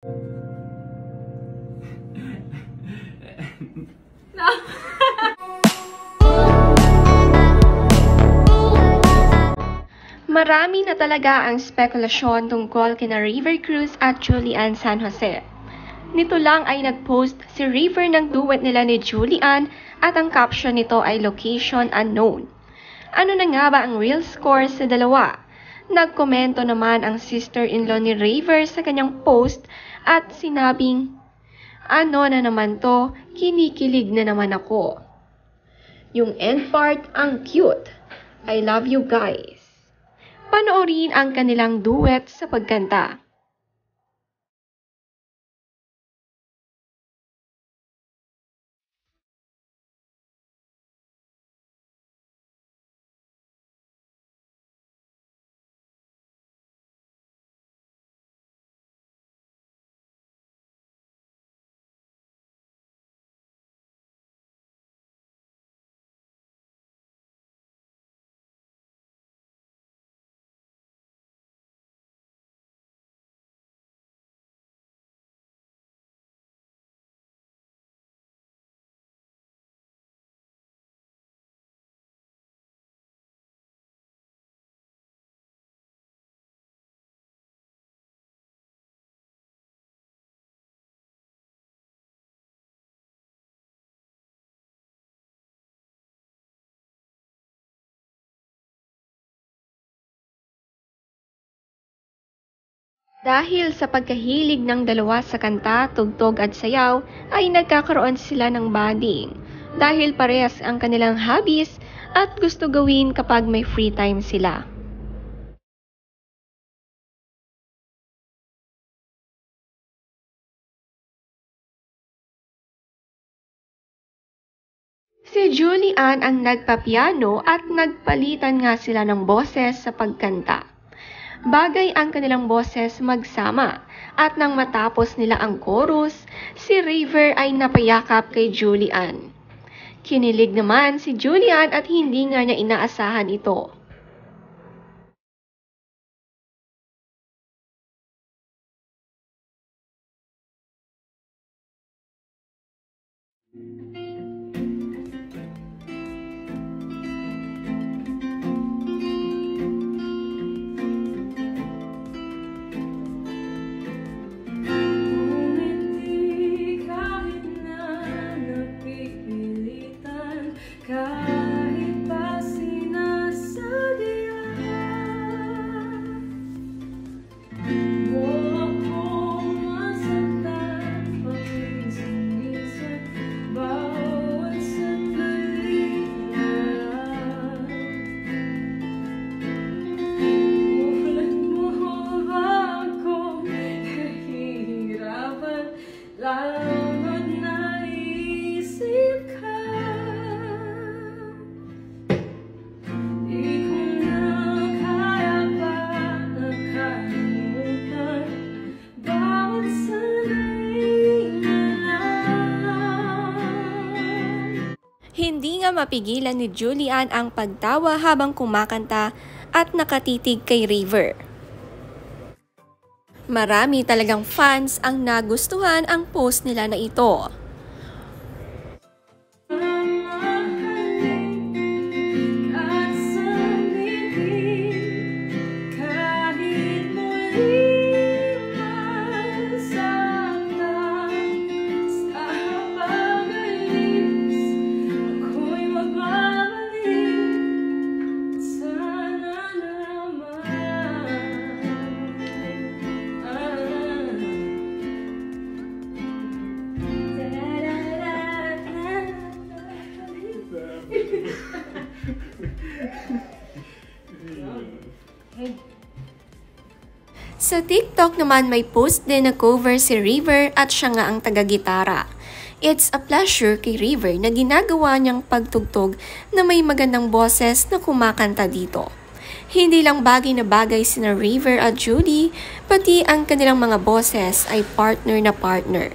Marami na talaga ang spekulasyon tungkol kina River Cruz at Julian San Jose. Nito lang ay nag-post si River ng duet nila ni Julian at ang caption nito ay location unknown. Ano na nga ba ang real score sa dalawa? Nagkomento naman ang sister-in-law ni River sa kanyang post at sinabing, "Ano na naman to, kinikilig na naman ako." Yung end part ang cute. I love you guys. Panoorin ang kanilang duet sa pagkanta. Dahil sa pagkahilig ng dalawa sa kanta, tugtog at sayaw, ay nagkakaroon sila ng bonding. Dahil parehas ang kanilang hobbies at gusto gawin kapag may free time sila. Si Julian ang nagpapiano at nagpalitan nga sila ng boses sa pagkanta. Bagay ang kanilang boses magsama at nang matapos nila ang chorus, si River ay napayakap kay Julian. Kinilig naman si Julian at hindi nga niya inaasahan ito. Hindi nga mapigilan ni Julian ang pagtawa habang kumakanta at nakatitig kay River. Marami talagang fans ang nagustuhan ang post nila na ito. Sa TikTok naman may post din na cover si River at siya nga ang taga-gitara. It's a pleasure kay River na ginagawa niyang pagtugtog na may magandang boses na kumakanta dito. Hindi lang bagay na bagay sina River at Judy, pati ang kanilang mga boses ay partner na partner.